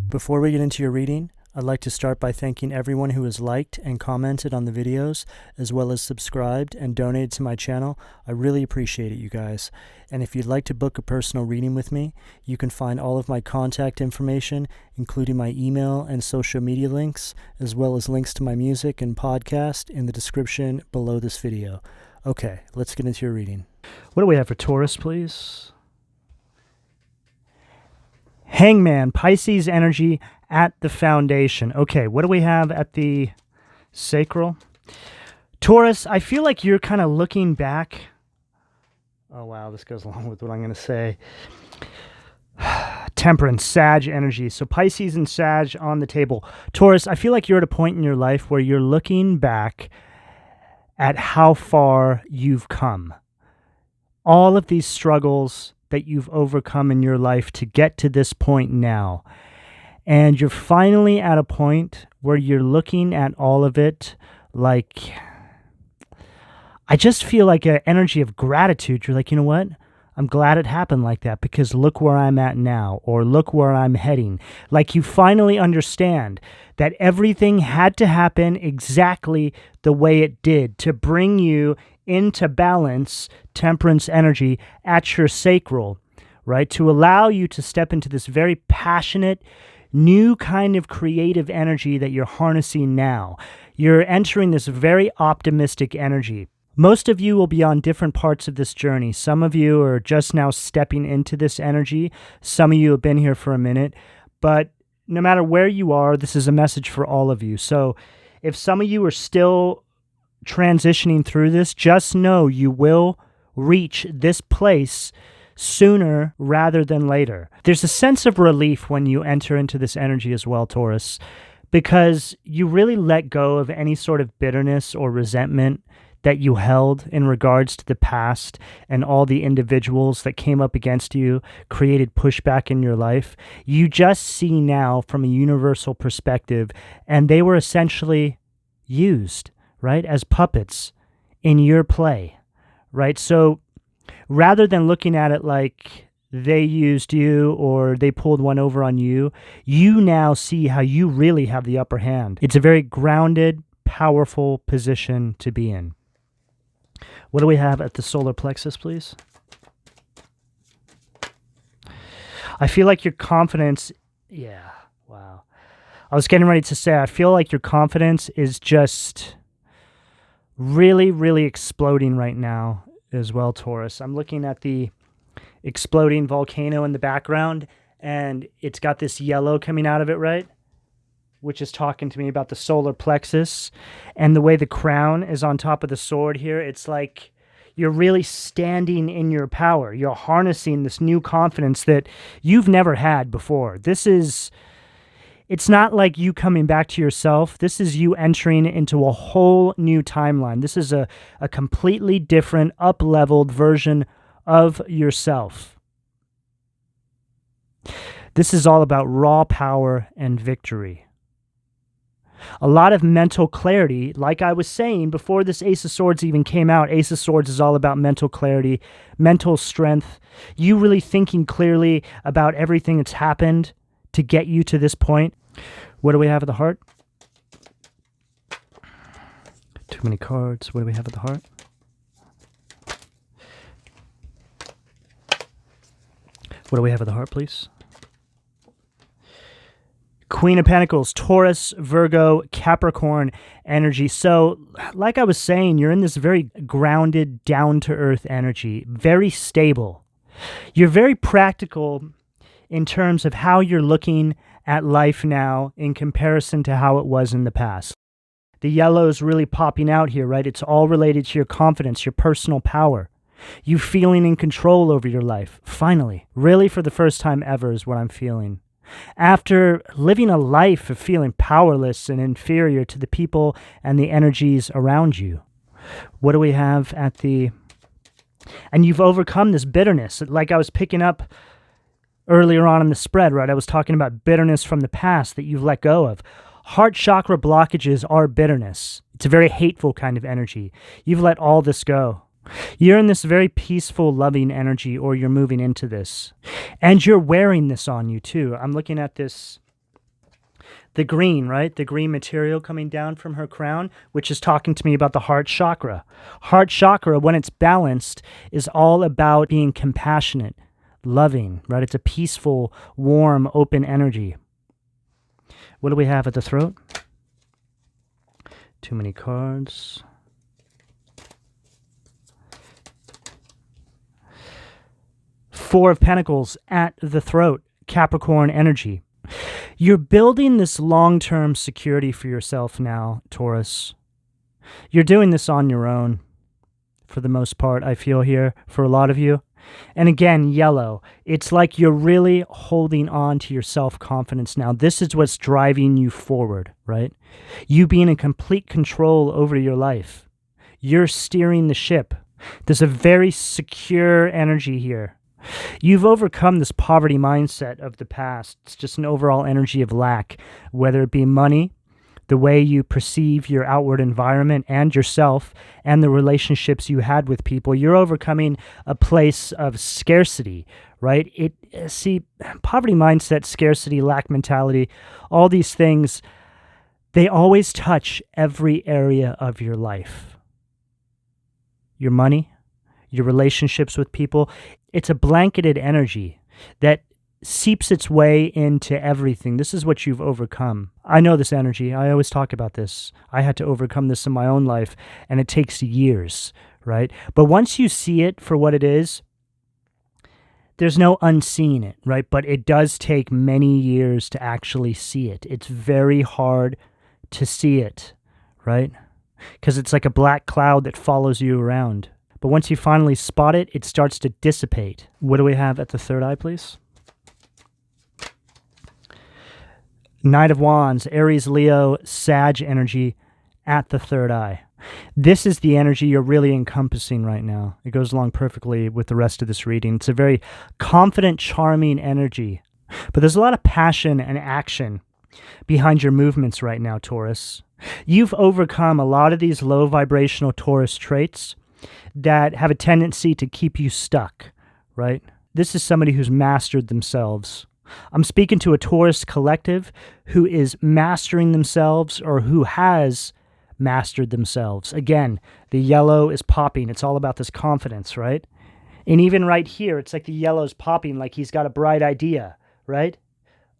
Before we get into your reading, I'd like to start by thanking everyone who has liked and commented on the videos, as well as subscribed and donated to my channel. I really appreciate it, you guys. And if you'd like to book a personal reading with me, you can find all of my contact information, including my email and social media links, as well as links to my music and podcast in the description below this video. Okay, let's get into your reading. What do we have for Taurus, please? Hangman, Pisces energy at the foundation. Okay, what do we have at the sacral? Taurus, I feel like you're kind of looking back. Oh, wow, this goes along with what I'm going to say. Temperance, Sag energy. So Pisces and Sag on the table. Taurus, I feel like you're at a point in your life where you're looking back at how far you've come. All of these struggles that you've overcome in your life to get to this point now. And you're finally at a point where you're looking at all of it like, I just feel like an energy of gratitude. You're like, you know what? I'm glad it happened like that because look where I'm at now, or look where I'm heading. Like you finally understand that everything had to happen exactly the way it did to bring you into balance, temperance energy at your sacral, right? To allow you to step into this very passionate, new kind of creative energy that you're harnessing now. You're entering this very optimistic energy. Most of you will be on different parts of this journey. Some of you are just now stepping into this energy. Some of you have been here for a minute. But no matter where you are, this is a message for all of you. So if some of you are still transitioning through this, just know you will reach this place sooner rather than later. There's a sense of relief when you enter into this energy as well, Taurus, because you really let go of any sort of bitterness or resentment that you held in regards to the past and all the individuals that came up against you, created pushback in your life. You just see now from a universal perspective, and they were essentially used, right, as puppets in your play, right? So rather than looking at it like they used you or they pulled one over on you, you now see how you really have the upper hand. It's a very grounded, powerful position to be in. What do we have at the solar plexus, please? I feel like your confidence, yeah, wow. I was getting ready to say, I feel like your confidence is just really, really exploding right now as well, Taurus. I'm looking at the exploding volcano in the background, and it's got this yellow coming out of it, right? Which is talking to me about the solar plexus. And the way the crown is on top of the sword here, it's like you're really standing in your power. You're harnessing this new confidence that you've never had before. It's not like you coming back to yourself. This is you entering into a whole new timeline. This is a completely different, up-leveled version of yourself. This is all about raw power and victory. A lot of mental clarity, like I was saying before this Ace of Swords even came out. Ace of Swords is all about mental clarity, mental strength, you really thinking clearly about everything that's happened to get you to this point. What do we have at the heart? Too many cards. What do we have at the heart? What do we have at the heart, please? Queen of Pentacles, Taurus, Virgo, Capricorn energy. So, like I was saying, you're in this very grounded, down-to-earth energy, very stable. You're very practical in terms of how you're looking at life now in comparison to how it was in the past. The yellow is really popping out here, right? It's all related to your confidence, your personal power. You feeling in control over your life, finally. Really, for the first time ever is what I'm feeling. After living a life of feeling powerless and inferior to the people and the energies around you. What do we have at the... And you've overcome this bitterness. Like I was picking up earlier on in the spread, right? I was talking about bitterness from the past that you've let go of. Heart chakra blockages are bitterness. It's a very hateful kind of energy. You've let all this go. You're in this very peaceful, loving energy, or you're moving into this. And you're wearing this on you, too. I'm looking at this The green, right? The green material coming down from her crown, which is talking to me about the heart chakra. Heart chakra, when it's balanced, is all about being compassionate, loving, right? It's a peaceful, warm, open energy. What do we have at the throat? Too many cards. Four of Pentacles at the throat, Capricorn energy. You're building this long-term security for yourself now, Taurus. You're doing this on your own, for the most part, I feel here, for a lot of you. And again, yellow. It's like you're really holding on to your self-confidence now. This is what's driving you forward, right? You being in complete control over your life. You're steering the ship. There's a very secure energy here. You've overcome this poverty mindset of the past. It's just an overall energy of lack, whether it be money, the way you perceive your outward environment and yourself, and the relationships you had with people. You're overcoming a place of scarcity, right? Poverty mindset, scarcity, lack mentality, all these things, they always touch every area of your life. Your money, your relationships with people. It's a blanketed energy that seeps its way into everything. This is what you've overcome. I know this energy. I always talk about this. I had to overcome this in my own life, and it takes years, right? But once you see it for what it is, there's no unseeing it, right? But it does take many years to actually see it. It's very hard to see it, right? Because it's like a black cloud that follows you around. But once you finally spot it, it starts to dissipate. What do we have at the third eye, please? Knight of Wands, Aries, Leo, Sag energy at the third eye. This is the energy you're really encompassing right now. It goes along perfectly with the rest of this reading. It's a very confident, charming energy. But there's a lot of passion and action behind your movements right now, Taurus. You've overcome a lot of these low vibrational Taurus traits that have a tendency to keep you stuck, right? This is somebody who's mastered themselves. I'm speaking to a Taurus collective who is mastering themselves or who has mastered themselves. Again, the yellow is popping. It's all about this confidence, right? And even right here, it's like the yellow's popping like he's got a bright idea, right?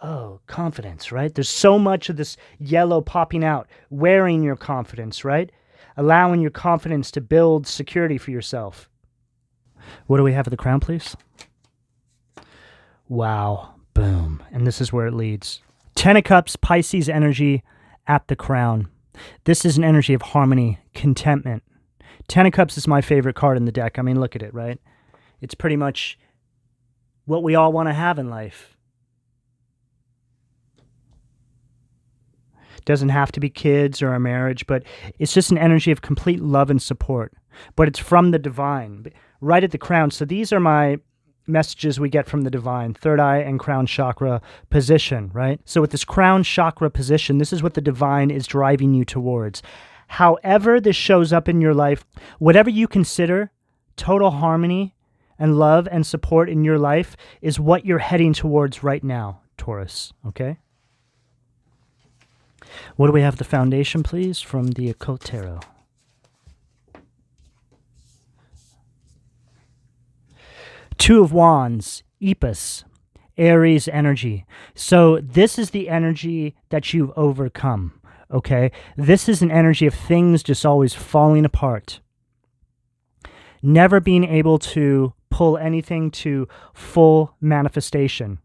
Oh, confidence, right? There's so much of this yellow popping out, wearing your confidence, right? Allowing your confidence to build security for yourself. What do we have at the crown, please? Wow. Boom. And this is where it leads. Ten of Cups, Pisces energy at the crown. This is an energy of harmony, contentment. Ten of Cups is my favorite card in the deck. I mean, look at it, right? It's pretty much what we all want to have in life. Doesn't have to be kids or a marriage, but it's just an energy of complete love and support. But it's from the divine, right at the crown. So these are my messages we get from the divine, third eye and crown chakra position, right? So with this crown chakra position, this is what the divine is driving you towards. However this shows up in your life, whatever you consider total harmony and love and support in your life is what you're heading towards right now, Taurus, okay? What do we have the foundation, please, from the Occult Tarot? Two of Wands, Epis, Aries energy. So this is the energy that you've overcome, okay? This is an energy of things just always falling apart. Never being able to pull anything to full manifestation.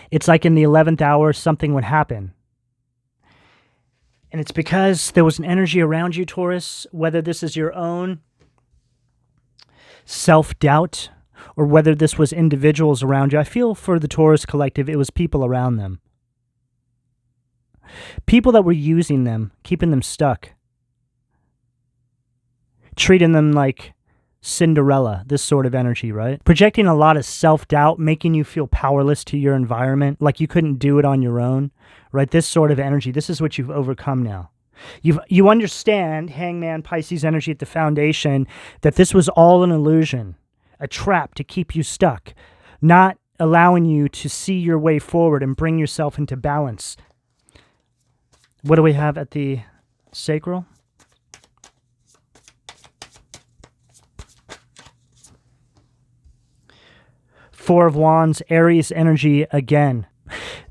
It's like in the 11th hour, something would happen. And it's because there was an energy around you, Taurus, whether this is your own self-doubt or whether this was individuals around you. I feel for the Taurus collective, it was people around them. People that were using them, keeping them stuck. Treating them like Cinderella, this sort of energy, right? Projecting a lot of self-doubt, making you feel powerless to your environment, like you couldn't do it on your own, right? This sort of energy, this is what you've overcome now. You understand, Hangman, Pisces energy at the foundation, that this was all an illusion, a trap to keep you stuck, not allowing you to see your way forward and bring yourself into balance. What do we have at the sacral? Four of Wands, Aries energy again.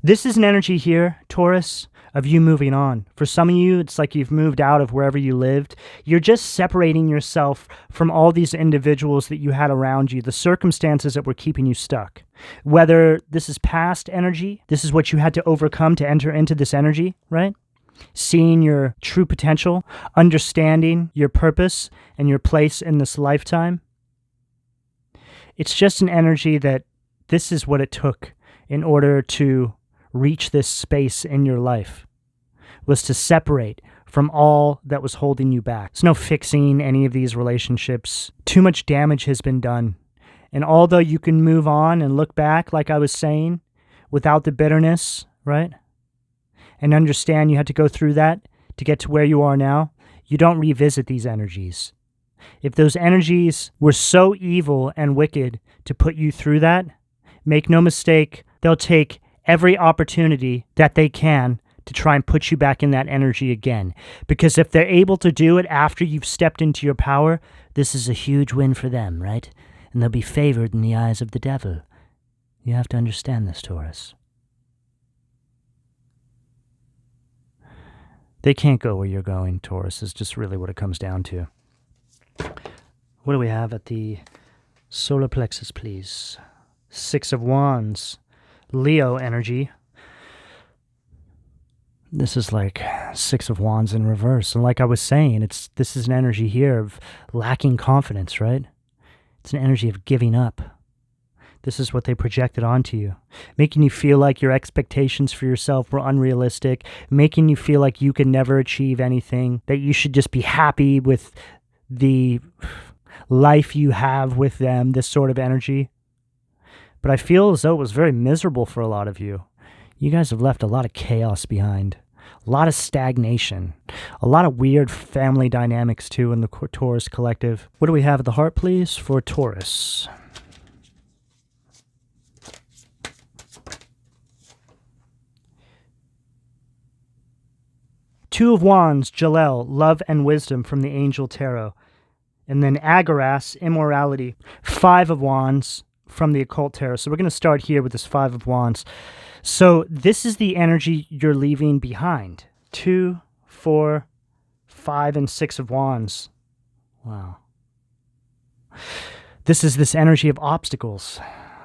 This is an energy here, Taurus, of you moving on. For some of you, it's like you've moved out of wherever you lived. You're just separating yourself from all these individuals that you had around you, the circumstances that were keeping you stuck. Whether this is past energy, this is what you had to overcome to enter into this energy, right? Seeing your true potential, understanding your purpose and your place in this lifetime. It's just an energy that this is what it took in order to reach this space in your life, was to separate from all that was holding you back. There's no fixing any of these relationships. Too much damage has been done. And although you can move on and look back, like I was saying, without the bitterness, right? And understand you had to go through that to get to where you are now, you don't revisit these energies. If those energies were so evil and wicked to put you through that, make no mistake, they'll take every opportunity that they can to try and put you back in that energy again. Because if they're able to do it after you've stepped into your power, this is a huge win for them, right? And they'll be favored in the eyes of the devil. You have to understand this, Taurus. They can't go where you're going, Taurus, is just really what it comes down to. What do we have at the solar plexus, please? Six of Wands, Leo energy. This is like Six of Wands in reverse. And like I was saying, this is an energy here of lacking confidence, right? It's an energy of giving up. This is what they projected onto you, making you feel like your expectations for yourself were unrealistic, making you feel like you could never achieve anything, that you should just be happy with the life you have with them, this sort of energy. But I feel as though it was very miserable for a lot of you. You guys have left a lot of chaos behind, a lot of stagnation, a lot of weird family dynamics too in the Taurus collective. What do we have at the heart, please, for Taurus? Two of Wands, Jalel, love and wisdom from the Angel Tarot. And then Agaras, immorality. Five of Wands from the Occult Tarot. So we're going to start here with this Five of Wands. So this is the energy you're leaving behind. 2, 4, 5, and 6 of Wands. Wow. This is this energy of obstacles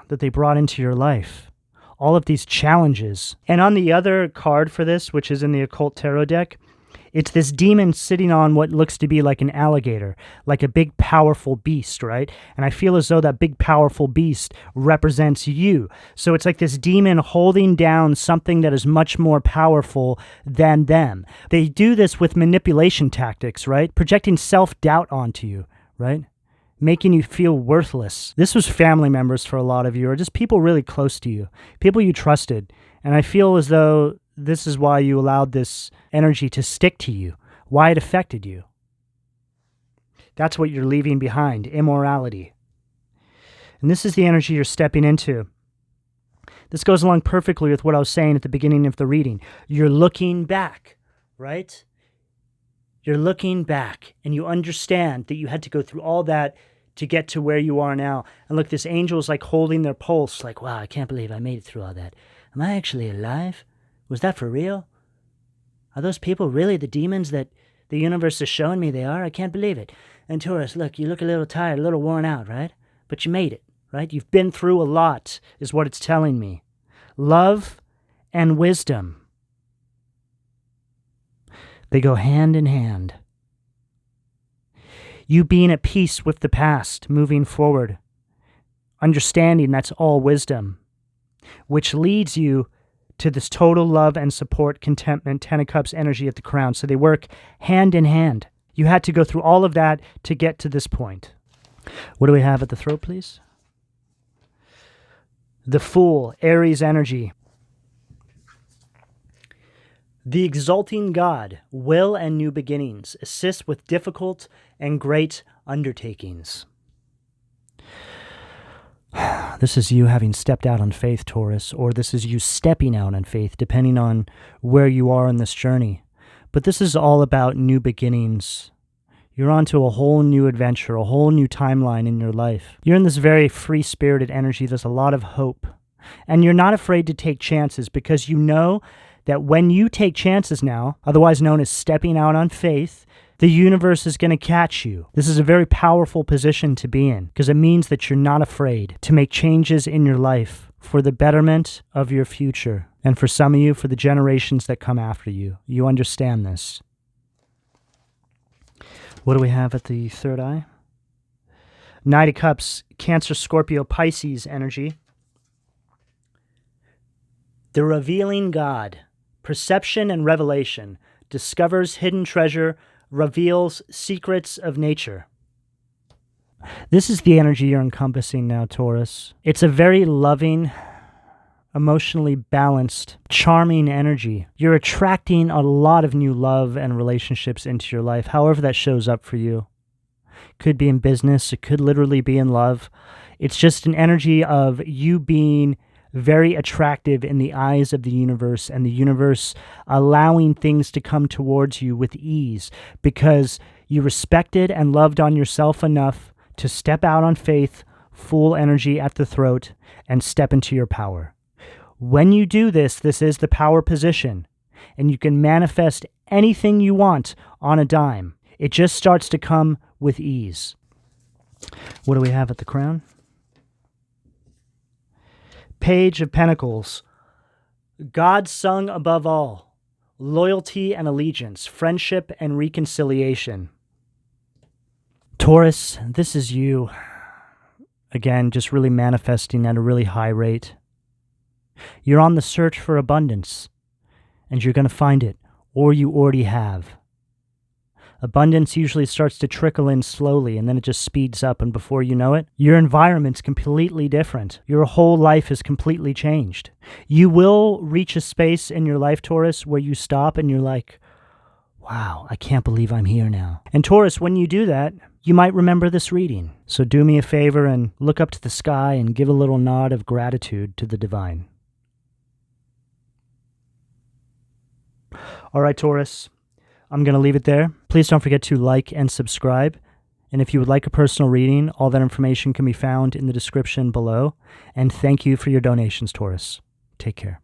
that they brought into your life. All of these challenges. And on the other card for this, which is in the Occult Tarot deck, it's this demon sitting on what looks to be like an alligator, like a big, powerful beast, right? And I feel as though that big, powerful beast represents you. So it's like this demon holding down something that is much more powerful than them. They do this with manipulation tactics, right? Projecting self-doubt onto you, right? Making you feel worthless. This was family members for a lot of you, or just people really close to you, people you trusted. And I feel as though this is why you allowed this energy to stick to you, why it affected you. That's what you're leaving behind, immorality. And this is the energy you're stepping into. This goes along perfectly with what I was saying at the beginning of the reading. You're looking back, right? You're looking back, and you understand that you had to go through all that to get to where you are now. And look, this angel is like holding their pulse, like, wow, I can't believe I made it through all that. Am I actually alive? Was that for real? Are those people really the demons that the universe is showing me they are? I can't believe it. And Taurus, look, you look a little tired, a little worn out, right? But you made it, right? You've been through a lot, is what it's telling me. Love and wisdom. They go hand in hand. You being at peace with the past, moving forward. Understanding that's all wisdom, which leads you to this total love and support, contentment, Ten of Cups energy at the crown. So they work hand in hand. You had to go through all of that to get to this point. What do we have at the throat, please? The Fool, Aries energy. The exalting God, will and new beginnings, assist with difficult and great undertakings. This is you having stepped out on faith, Taurus, or this is you stepping out on faith, depending on where you are in this journey. But this is all about new beginnings. You're onto a whole new adventure, a whole new timeline in your life. You're in this very free-spirited energy. There's a lot of hope. And you're not afraid to take chances because you know that when you take chances now, otherwise known as stepping out on faith, the universe is going to catch you. This is a very powerful position to be in because it means that you're not afraid to make changes in your life for the betterment of your future. And for some of you, for the generations that come after you. You understand this. What do we have at the third eye? Knight of Cups, Cancer, Scorpio, Pisces energy. The revealing God, perception and revelation, discovers hidden treasure, reveals secrets of nature. This is the energy you're encompassing now, Taurus. It's a very loving, emotionally balanced, charming energy. You're attracting a lot of new love and relationships into your life, however that shows up for you. Could be in business, it could literally be in love. It's just an energy of you being very attractive in the eyes of the universe, and the universe allowing things to come towards you with ease because you respected and loved on yourself enough to step out on faith, full energy at the throat, and step into your power. When you do this, this is the power position, and you can manifest anything you want on a dime. It just starts to come with ease. What do we have at the crown? Page of Pentacles. God sung above all. Loyalty and allegiance. Friendship and reconciliation. Taurus, this is you. Again, just really manifesting at a really high rate. You're on the search for abundance, and you're going to find it, or you already have. Abundance usually starts to trickle in slowly, and then it just speeds up, and before you know it, your environment's completely different. Your whole life is completely changed. You will reach a space in your life, Taurus, where you stop and you're like, wow, I can't believe I'm here now. And Taurus, when you do that, you might remember this reading. So do me a favor and look up to the sky and give a little nod of gratitude to the divine. All right, Taurus, I'm going to leave it there. Please don't forget to like and subscribe. And if you would like a personal reading, all that information can be found in the description below. And thank you for your donations, Taurus. Take care.